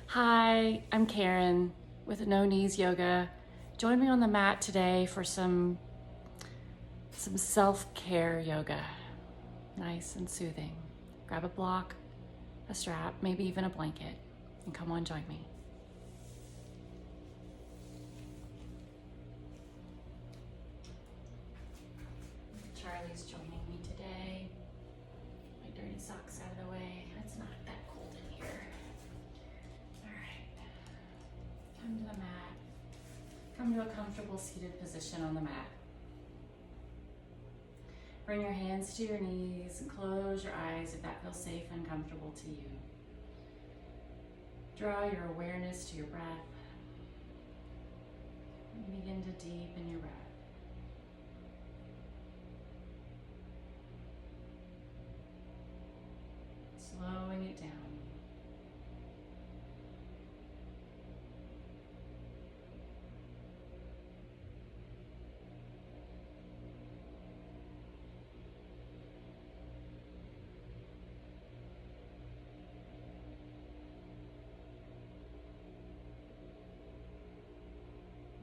Hi, I'm Karen with No Knees Yoga. Join me on the mat today for some self-care yoga. Nice and soothing. Grab a block, a strap, maybe even a blanket, and come on, join me. Charlie's joining me today. My dirty socks out of the way. It's not that cold in here. All right, come to the mat. Come to a comfortable seated position on the mat. Bring your hands to your knees and close your eyes if that feels safe and comfortable to you. Draw your awareness to your breath and begin to deepen your breath. Slowing it down.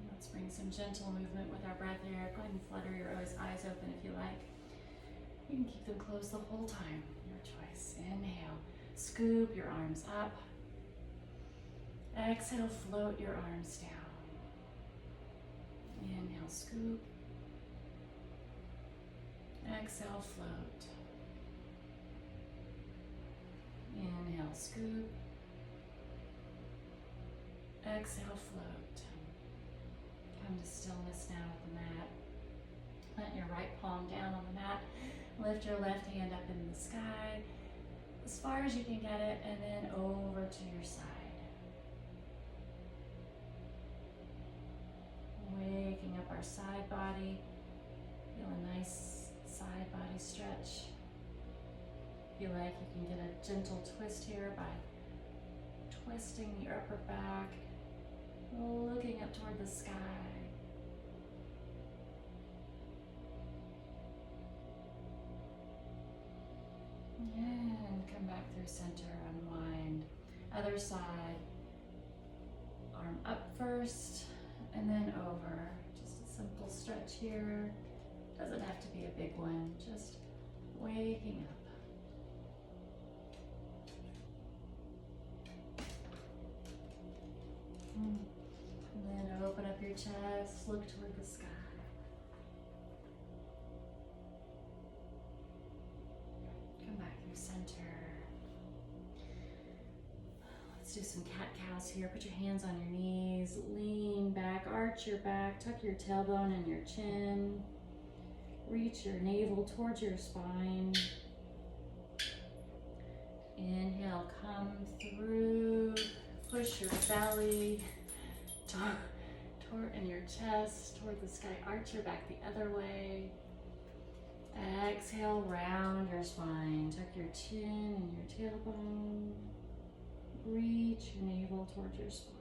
Let's bring some gentle movement with our breath here. Go ahead and flutter your eyes open if you like. You can keep them closed the whole time, your choice. Inhale, scoop your arms up. Exhale, float your arms down. Inhale, scoop. Exhale, float. Inhale, scoop. Exhale, float. Come to stillness now with the mat. Plant your right palm down on the mat. Lift your left hand up in the sky as far as you can get it, and then over to your side. Waking up our side body. Feel a nice side body stretch. Feel like you can get a gentle twist here by twisting your upper back, looking up toward the sky. And come back through center, unwind. Other side, arm up first and then over. Just a simple stretch here. Doesn't have to be a big one, just waking up. And then open up your chest, look toward the sky. Come back through center. Let's do some cat-cows here. Put your hands on your knees, lean back, arch your back, tuck your tailbone and your chin. Reach your navel towards your spine. Inhale, come through. Push your belly toward and your chest toward the sky. Arch your back the other way. Exhale, round your spine. Tuck your chin and your tailbone. Reach your navel towards your spine.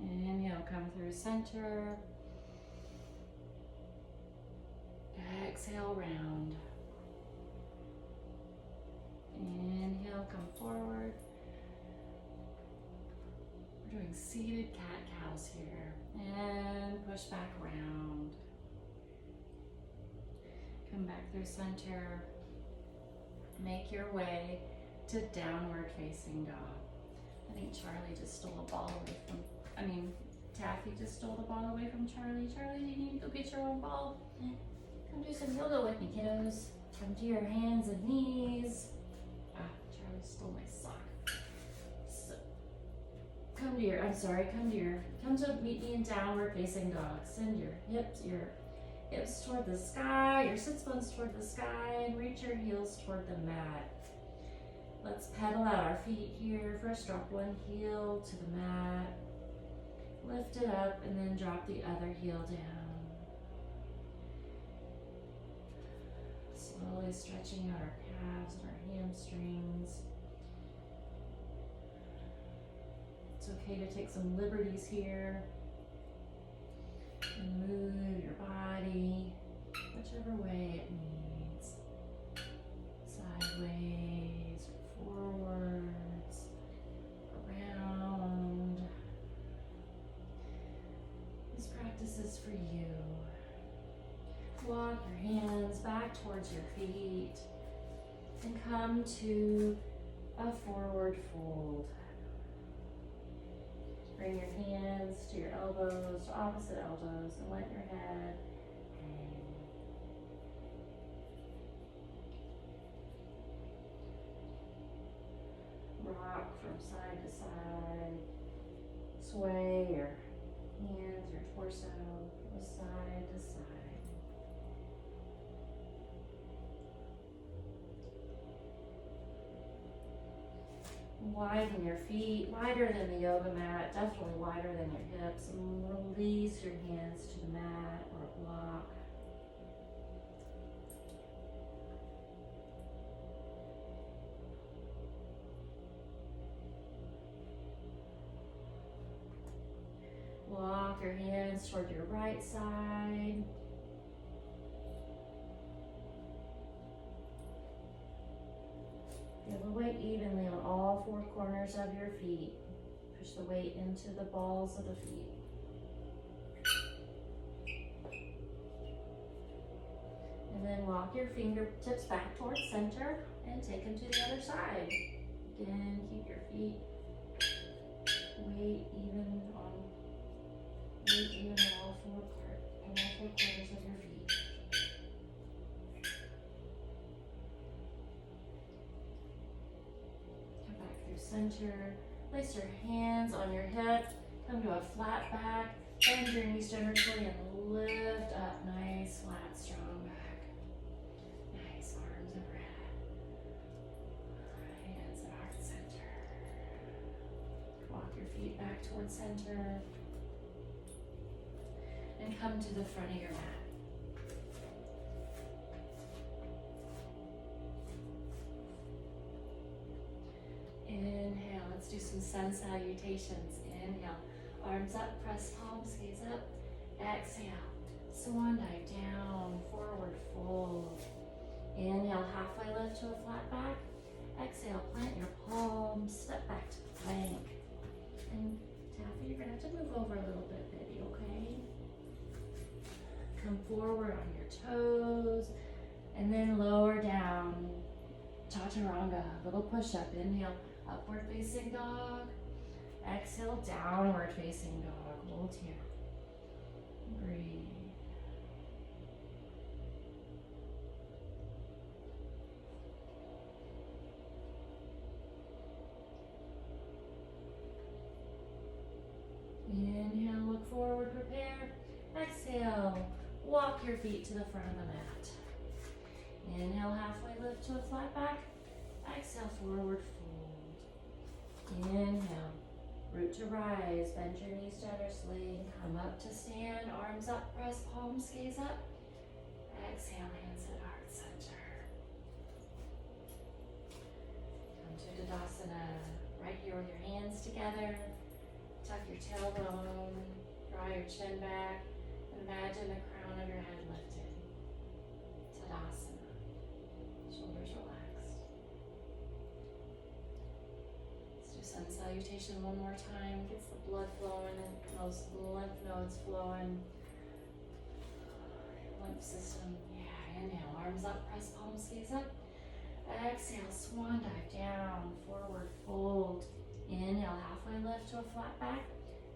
Inhale, come through center. Exhale, round. Inhale, come forward. We're doing seated cat-cows here. And push back round. Come back through center. Make your way to downward facing dog. I think Charlie just stole a ball away from, Taffy just stole the ball away from Charlie. Charlie, do you need to go get your own ball? Come do some yoga with me, kiddos. Come to your hands and knees. Charlie stole my sock. So, come to meet me in downward facing dog. Send your hips toward the sky, your sits bones toward the sky, and reach your heels toward the mat. Let's pedal out our feet here. First, drop one heel to the mat. Lift it up and then drop the other heel down. Slowly stretching out our calves and our hamstrings. It's okay to take some liberties here and move your body whichever way it needs. Sideways, forwards, around, is for you. Walk your hands back towards your feet and come to a forward fold. Bring your hands to your elbows, to opposite elbows, and let your head hang. Rock from side to side. Sway your hands, your torso, from side to side. Widen your feet, wider than the yoga mat, definitely wider than your hips, and release your hands to the mat or a block. Walk your hands toward your right side. Feel the weight evenly on all four corners of your feet. Push the weight into the balls of the feet. And then walk your fingertips back towards center and take them to the other side. Again, keep your feet weight even on all four corners of your feet. Come back through center. Place your hands on your hip. Come to a flat back. Bend your knees generously and lift up. Nice, flat, strong back. Nice, arms overhead. Hands at heart center. Walk your feet back towards center. And come to the front of your mat. Inhale, let's do some sun salutations. Inhale, arms up, press palms, gaze up. Exhale, swan dive down, forward fold. Inhale, halfway lift to a flat back. Exhale, plant your palms, step back to plank. And Taffy, you're gonna have to move over a little bit, baby, okay? Come forward on your toes, and then lower down. Chaturanga, little push-up. Inhale, upward facing dog. Exhale, downward facing dog. Hold here. Breathe. Inhale, look forward, prepare. Exhale, walk your feet to the front of the mat. Inhale, halfway lift to a flat back. Exhale, forward fold. Inhale, root to rise, bend your knees generously. Come up to stand, arms up, press palms, gaze up. Exhale, hands at heart center. Come to Tadasana, right here with your hands together. Tuck your tailbone, draw your chin back. Imagine the crown of your head lifted. Tadasana. Shoulders relaxed. Let's do sun salutation one more time. Gets the blood flowing and those lymph nodes flowing. Lymph system. Yeah, inhale. Arms up, press palms, gaze up. Exhale, swan dive down, forward fold. Inhale, halfway lift to a flat back.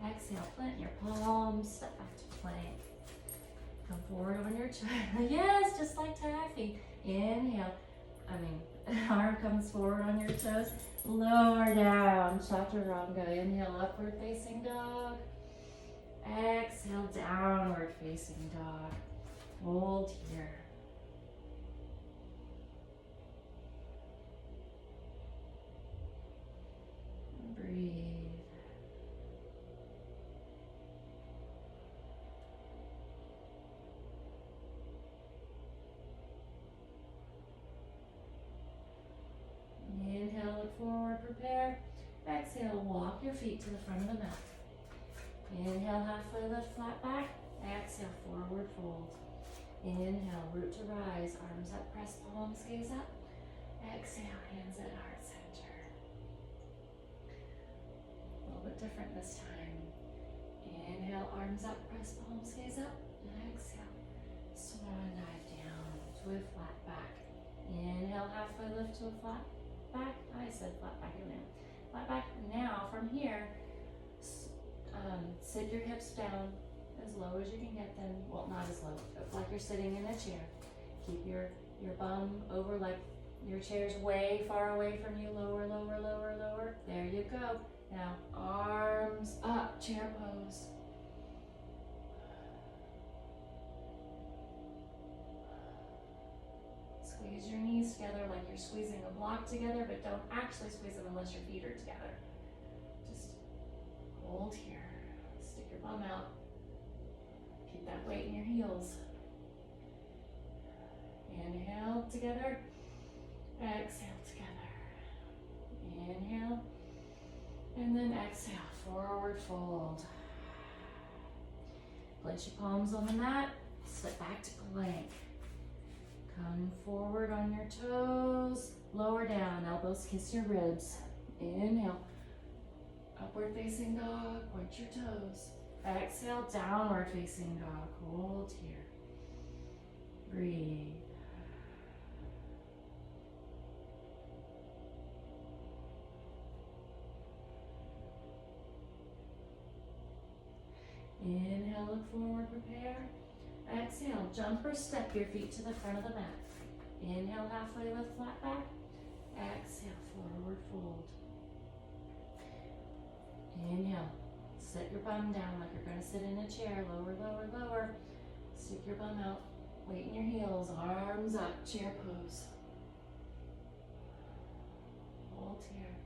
Exhale, plant your palms, step back to plank. Come forward on your chest. Yes, just like Taffy. Inhale. Arm comes forward on your toes. Lower down, chaturanga. Inhale, upward facing dog. Exhale, downward facing dog. Hold here. Breathe. Inhale, look forward, prepare. Exhale, walk your feet to the front of the mat. Inhale, halfway lift, flat back. Exhale, forward fold. Inhale, root to rise, arms up, press palms, gaze up. Exhale, hands at heart center. A little bit different this time. Inhale. Inhale, arms up, press palms, gaze up. Exhale, swan dive down to a flat back. Inhale, halfway lift to a flat back. I said flat back again. Flat back. Now from here, sit your hips down as low as you can get them. Well, not as low, but like you're sitting in a chair. Keep your bum over like your chair's way far away from you. Lower, lower, lower, lower. There you go. Now arms up, chair pose. Squeeze your knees together like you're squeezing a block together, but don't actually squeeze them unless your feet are together. Just hold here. Stick your bum out. Keep that weight in your heels. Inhale together. Exhale together. Inhale. And then exhale. Forward fold. Place your palms on the mat. Slip back to plank. Come forward on your toes. Lower down. Elbows kiss your ribs. Inhale. Upward facing dog. Point your toes. Exhale. Downward facing dog. Hold here. Breathe. Inhale, look forward, prepare. Exhale, jump or step your feet to the front of the mat. Inhale, halfway lift, flat back. Exhale, forward fold. Inhale, sit your bum down like you're gonna sit in a chair. Lower, lower, lower. Stick your bum out, weight in your heels, arms up, chair pose. Hold here.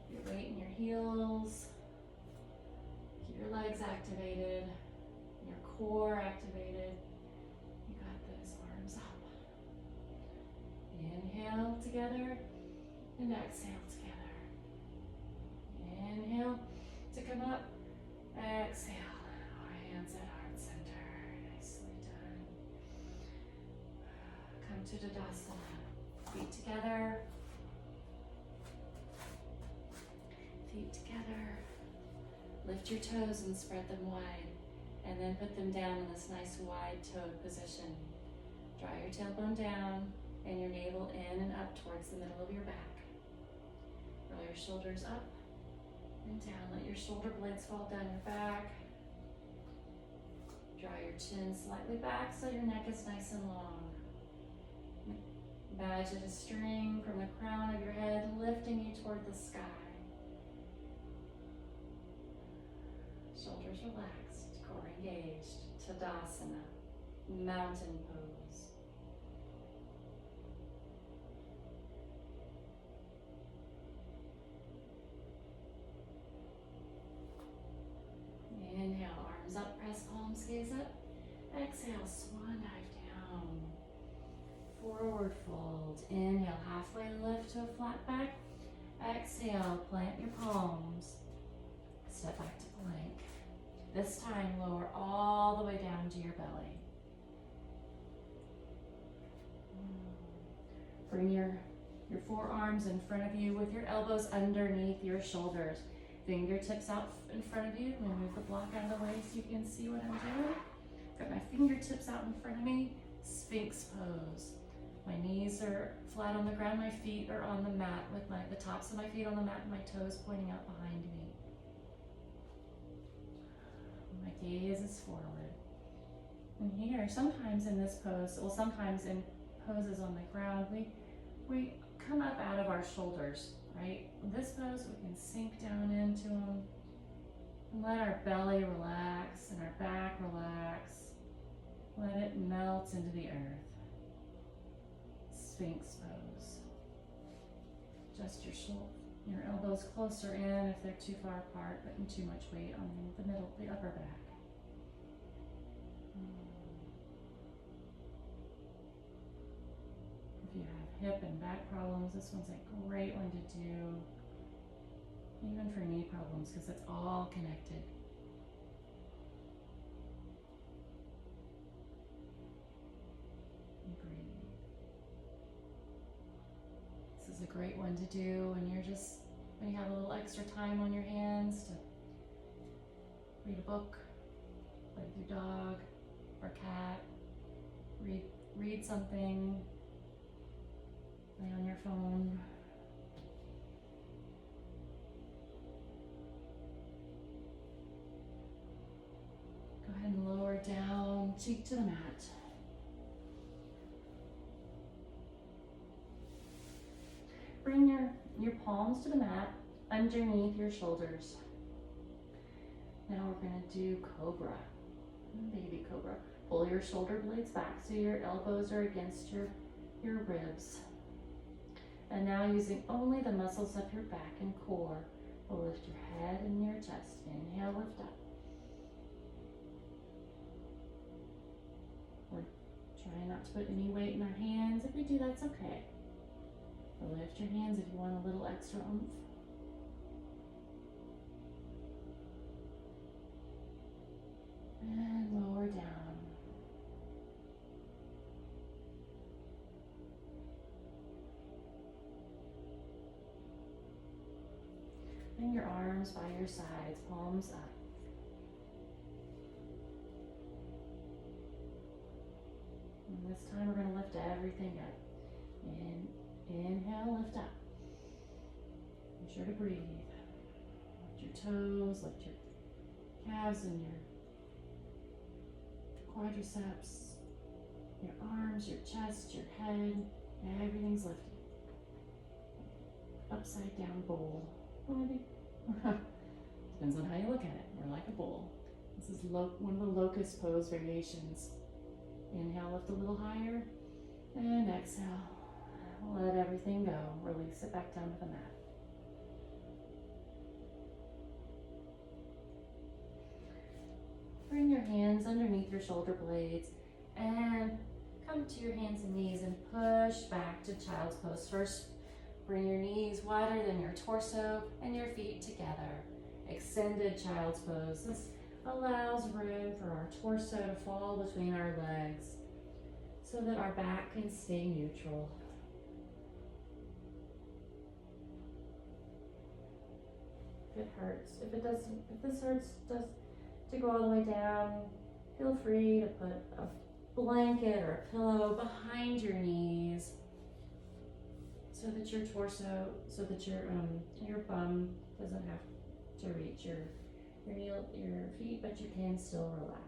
Your weight in your heels. Keep your legs activated, your core activated. You got this, arms up. Inhale together and exhale together. Inhale to come up, exhale. Our hands at heart center, nicely done. Come to Tadasana, feet together. Feet together. Lift your toes and spread them wide, and then put them down in this nice wide-toed position. Draw your tailbone down and your navel in and up towards the middle of your back. Roll your shoulders up and down. Let your shoulder blades fall down your back. Draw your chin slightly back so your neck is nice and long. Imagine a string from the crown of your head lifting you toward the sky. Shoulders relaxed, core engaged. Tadasana, mountain pose. Inhale, arms up, press palms, gaze up. Exhale, swan dive down. Forward fold. Inhale, halfway lift to a flat back. Exhale, plant your palms. Step back to plank. This time, lower all the way down to your belly. Bring your forearms in front of you with your elbows underneath your shoulders. Fingertips out in front of you. I'm going to move the block out of the way so you can see what I'm doing. Got my fingertips out in front of me. Sphinx pose. My knees are flat on the ground. My feet are on the mat with the tops of my feet on the mat and my toes pointing out behind me. My gaze is forward. And here, sometimes in this pose, well, sometimes in poses on the ground, we come up out of our shoulders, right? In this pose, we can sink down into them and let our belly relax and our back relax. Let it melt into the earth. Sphinx pose. Adjust your elbows closer in if they're too far apart, putting too much weight on the upper back. If you have hip and back problems, this one's a great one to do. Even for knee problems, because it's all connected. And breathe. This is a great one to do when you have a little extra time on your hands to read a book, Play with your dog or cat. Read something. Play on your phone. Go ahead and lower down, cheek to the mat. Bring your palms to the mat underneath your shoulders. Now we're going to do cobra, baby cobra. Pull your shoulder blades back so your elbows are against your ribs. And now using only the muscles of your back and core, we'll lift your head and your chest. Inhale, lift up. We're trying not to put any weight in our hands. If we do, that's okay. Lift your hands if you want a little extra oomph. And lower down. Bring your arms by your sides, palms up. And this time we're going to lift everything up. Inhale, lift up. Be sure to breathe. Lift your toes, lift your calves and your quadriceps, your arms, your chest, your head, everything's lifted. Upside down bowl. Maybe. Depends on how you look at it. We're like a bowl. This is one of the locust pose variations. Inhale, lift a little higher, and exhale. Let everything go. Release it back down to the mat. Bring your hands underneath your shoulder blades and come to your hands and knees and push back to child's pose. First, bring your knees wider than your torso and your feet together. Extended child's pose. This allows room for our torso to fall between our legs so that our back can stay neutral. If it hurts, if this hurts to go all the way down, feel free to put a blanket or a pillow behind your knees so that your torso, so that your bum doesn't have to reach your feet, but you can still relax.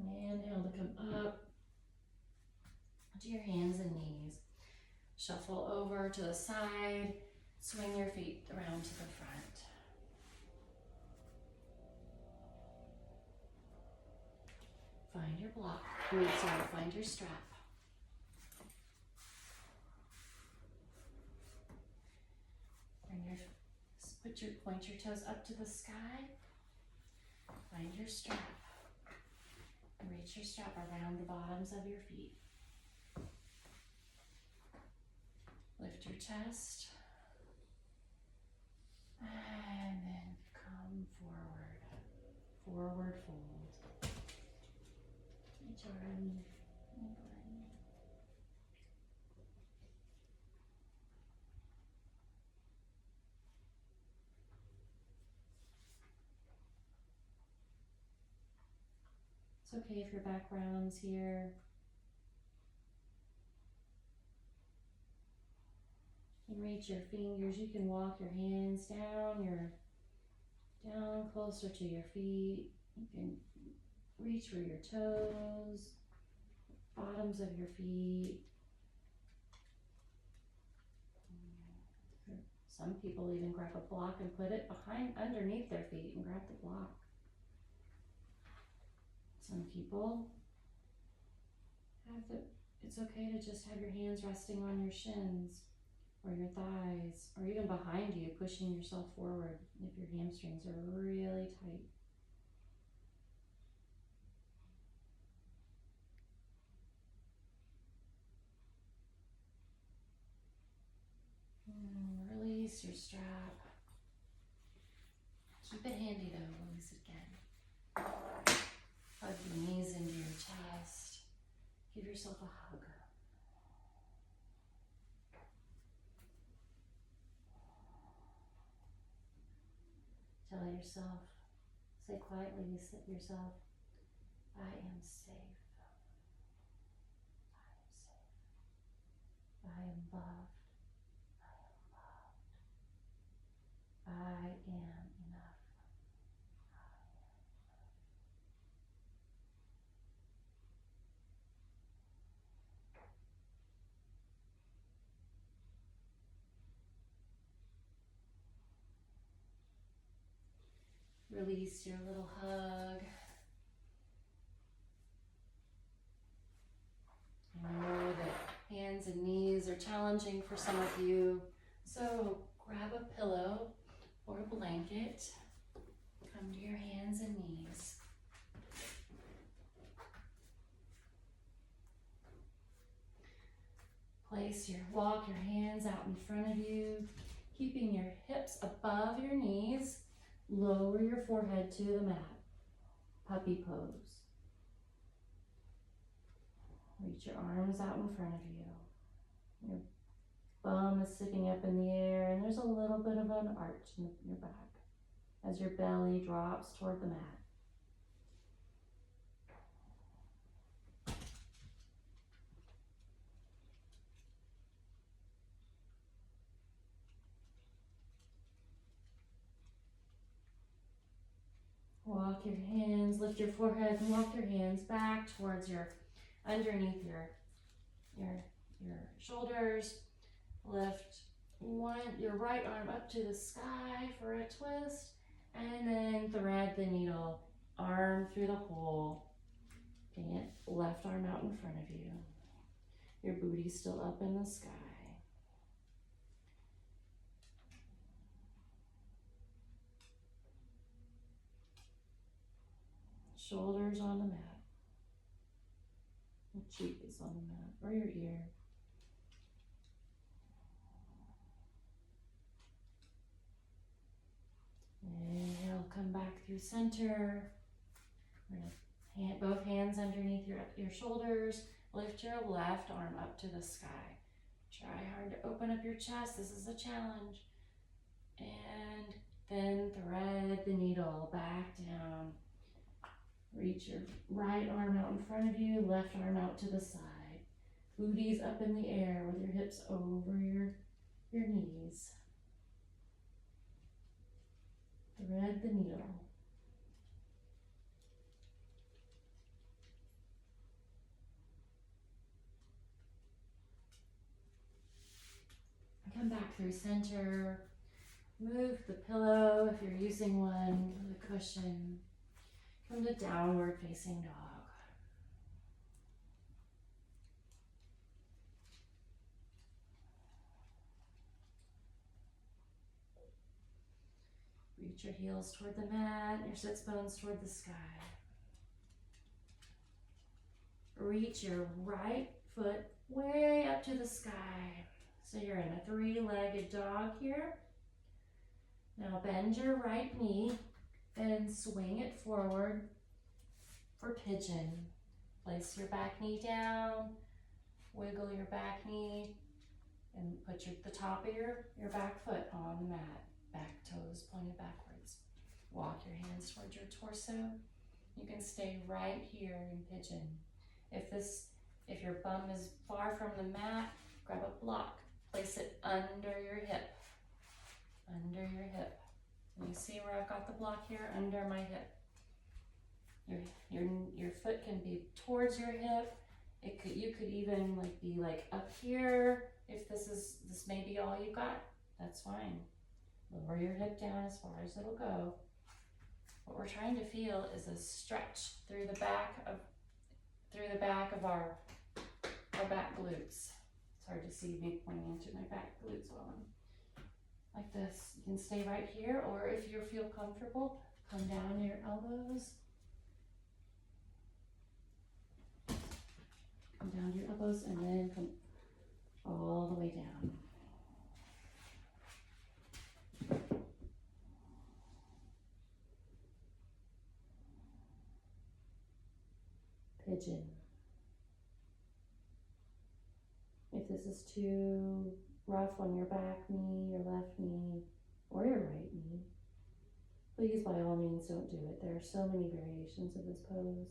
Inhale to come up to your hands and knees. Shuffle over to the side. Swing your feet around to the front. Find your block. Find your strap. Point your toes up to the sky. Find your strap. Reach your strap around the bottoms of your feet. Lift your chest. And then come forward. Forward fold. Reach arm. It's okay if your back rounds here. You can reach your fingers. You can walk your hands down closer to your feet. You can reach for your toes, bottoms of your feet. Some people even grab a block and put it underneath their feet and grab the block. Some people it's okay to just have your hands resting on your shins or your thighs or even behind you, pushing yourself forward if your hamstrings are really tight. strap. Keep it handy though, release it again. Hug your knees into your chest. Give yourself a hug. Tell yourself, say quietly to yourself, I am safe. I am safe. I am loved. I am loved. I am enough. Release your little hug. I know that hands and knees are challenging for some of you, so grab a pillow or a blanket. Come to your hands and knees. Walk your hands out in front of you, keeping your hips above your knees. Lower your forehead to the mat. Puppy pose. Reach your arms out in front of you. Your bum is sticking up in the air, and there's a little bit of an arch in your back as your belly drops toward the mat. Walk your hands, lift your forehead, and walk your hands back towards underneath your shoulders. Lift your right arm up to the sky for a twist, and then thread the needle, arm through the hole. Bring it, left arm out in front of you. Your booty's still up in the sky. Shoulders on the mat. Your cheek is on the mat, or your ear. Inhale, come back through center. We're gonna both hands underneath your shoulders. Lift your left arm up to the sky. Try hard to open up your chest. This is a challenge. And then thread the needle back down. Reach your right arm out in front of you, left arm out to the side. Booty's up in the air with your hips over your knees. Thread the needle. Come back through center. Move the pillow if you're using one, the cushion. Come to downward facing dog. Reach your heels toward the mat, your sits bones toward the sky. Reach your right foot way up to the sky. So you're in a three-legged dog here. Now bend your right knee and swing it forward for pigeon. Place your back knee down, wiggle your back knee, and put the top of your back foot on the mat. Back toes pointed backwards. Walk your hands towards your torso. You can stay right here in pigeon. If your bum is far from the mat, grab a block. Place it under your hip. Under your hip. And you see where I've got the block here? Under my hip. Your foot can be towards your hip. You could even be up here. If this may be all you got, that's fine. Lower your hip down as far as it'll go. What we're trying to feel is a stretch through the back of our back glutes. It's hard to see me pointing to my back glutes while I'm like this. You can stay right here, or if you feel comfortable, come down to your elbows. Come down to your elbows and then come all the way down. pigeon. If this is too rough on your back knee, your left knee, or your right knee, please by all means don't do it. There are so many variations of this pose.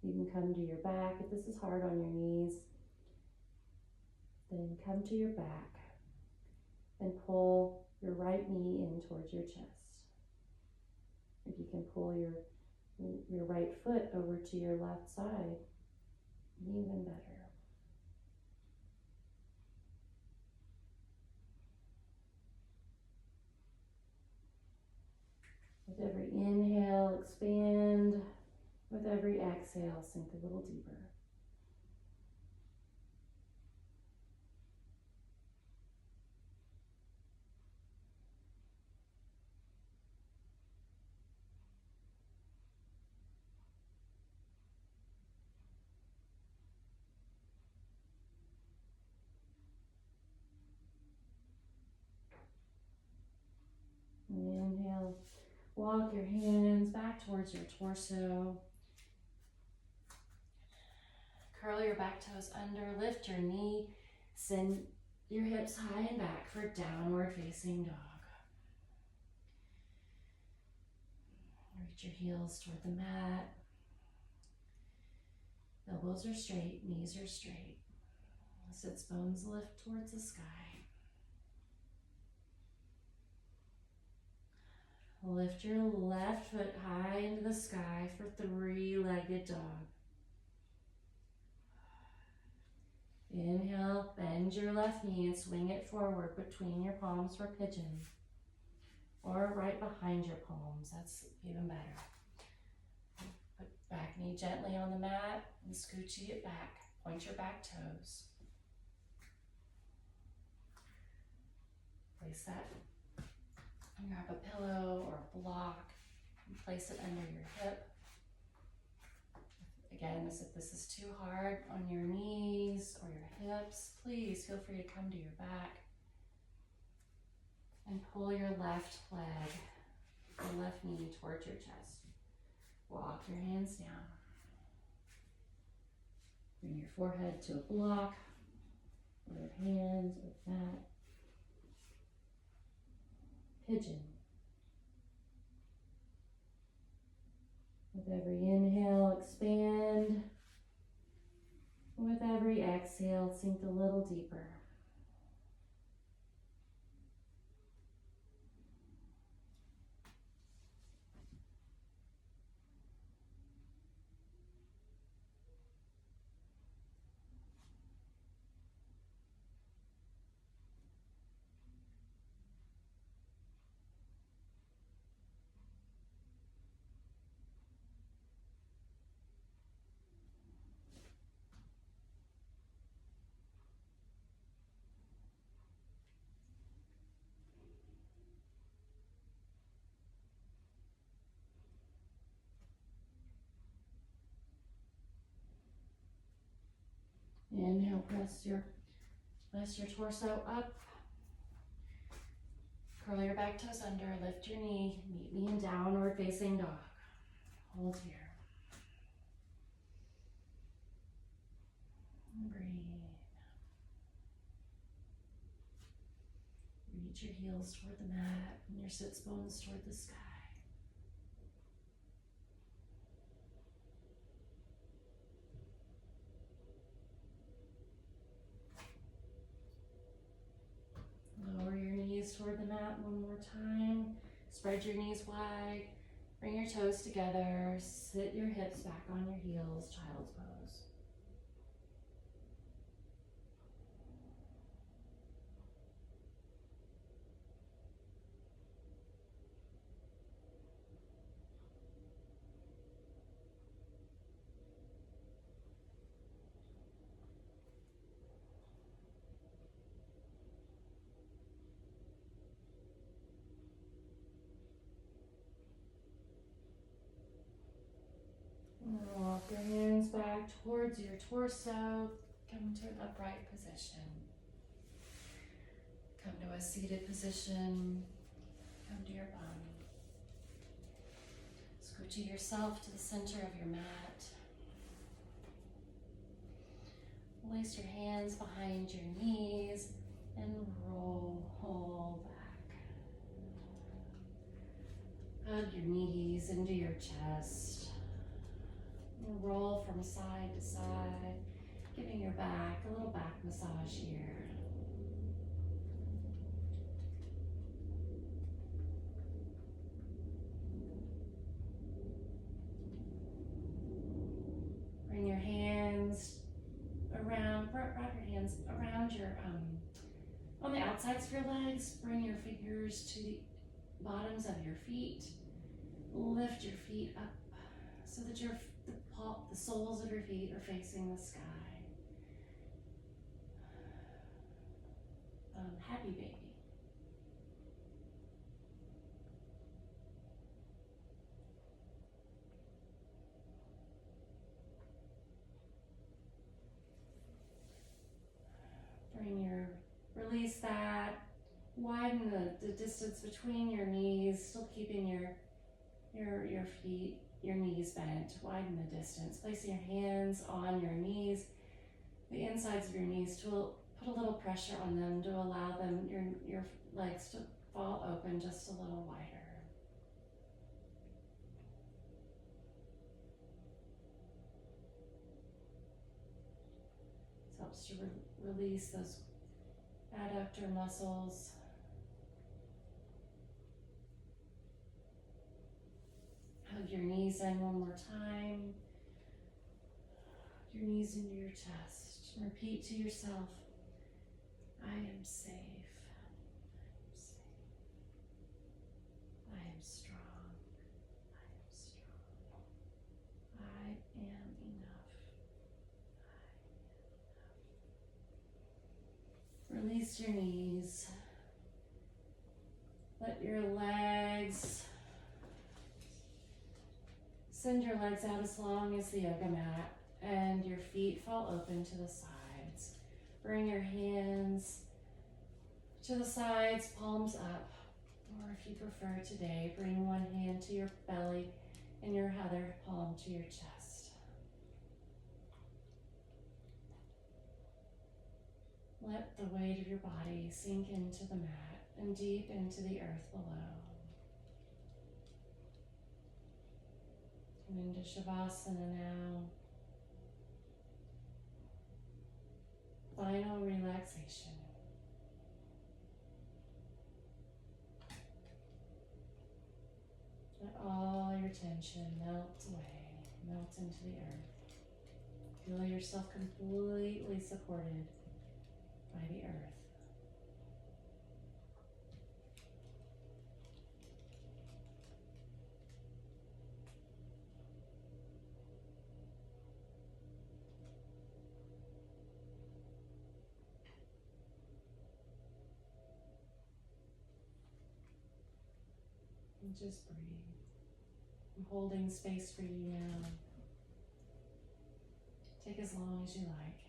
You can come to your back. If this is hard on your knees, then come to your back and pull your right knee in towards your chest. If you can pull your right foot over to your left side, even better. With every inhale, expand. With every exhale, sink a little deeper. Inhale, walk your hands back towards your torso. Curl your back toes under, lift your knee, send your hips high and back for downward facing dog. Reach your heels toward the mat. Elbows are straight, knees are straight. Sits bones lift towards the sky. Lift your left foot high into the sky for three-legged dog. Inhale, bend your left knee and swing it forward between your palms for pigeon. Or right behind your palms, that's even better. Put back knee gently on the mat and scoochie it back. Point your back toes. Place that, grab a pillow or a block and place it under your hip. Again, as if this is too hard on your knees or your hips, please feel free to come to your back and pull your left leg, your left knee towards your chest. Walk your hands down. Bring your forehead to a block, or your hands, or mat. Pigeon. With every inhale, expand. With every exhale, sink a little deeper. Inhale, press your torso up. Curl your back toes under, lift your knee, meet me in downward facing dog. Hold here. And breathe. Reach your heels toward the mat and your sits bones toward the sky. Lower your knees toward the mat one more time. Spread your knees wide. Bring your toes together. Sit your hips back on your heels, child's pose. Walk your hands back towards your torso. Come to an upright position. Come to a seated position. Come to your bum. Scoochie yourself to the center of your mat. Place your hands behind your knees and roll back. Hug your knees into your chest. And roll from side to side, giving your back a little back massage here. Bring your hands around, wrap your hands around your, on the outsides of your legs. Bring your fingers to the bottoms of your feet. Lift your feet up so that the soles of your feet are facing the sky. Happy baby. Release that. Widen the distance between your knees, still keeping your feet, your knees bent. Widen the distance. Placing your hands on your knees, the insides of your knees, to put a little pressure on them to allow them, your legs to fall open just a little wider. This helps to release those adductor muscles. Hug your knees in one more time. Your knees into your chest. Repeat to yourself, I am safe. I am strong. I am enough. Release your knees. Let your legs, send your legs out as long as the yoga mat, and your feet fall open to the sides. Bring your hands to the sides, palms up, or if you prefer today, bring one hand to your belly and your other palm to your chest. Let the weight of your body sink into the mat and deep into the earth below. And into Shavasana now. Final relaxation. Let all your tension melt away, melt into the earth. Feel yourself completely supported by the earth. And just breathe. I'm holding space for you now. Take as long as you like.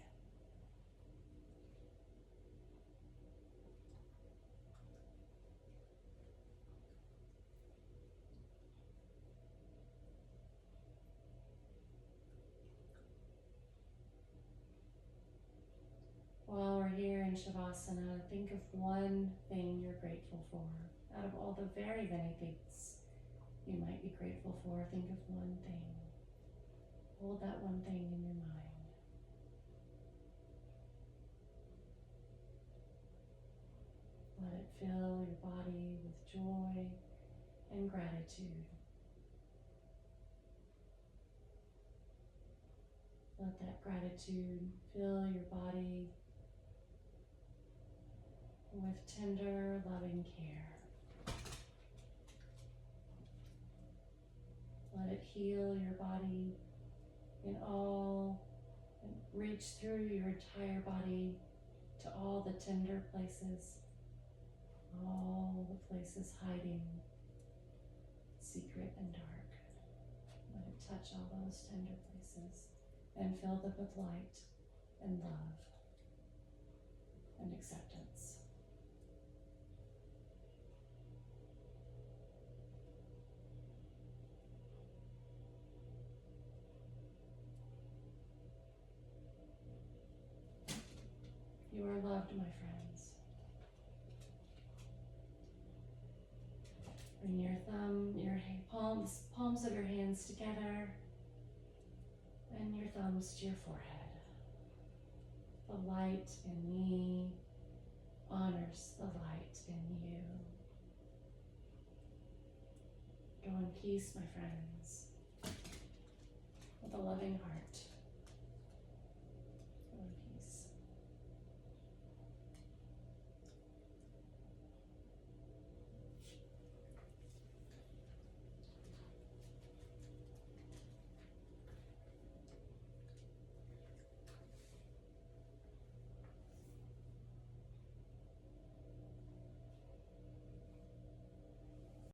While we're here in Shavasana, think of one thing you're grateful for. Out of all the very many things you might be grateful for, think of one thing. Hold that one thing in your mind. Let it fill your body with joy and gratitude. Let that gratitude fill your body with tender, loving care. Let it heal your body and reach through your entire body to all the tender places, all the places hiding, secret and dark. Let it touch all those tender places and fill them with light and love and acceptance. loved, my friends. Bring your palms of your hands together and your thumbs to your forehead. The light in me honors the light in you. Go in peace, my friends, with a loving heart.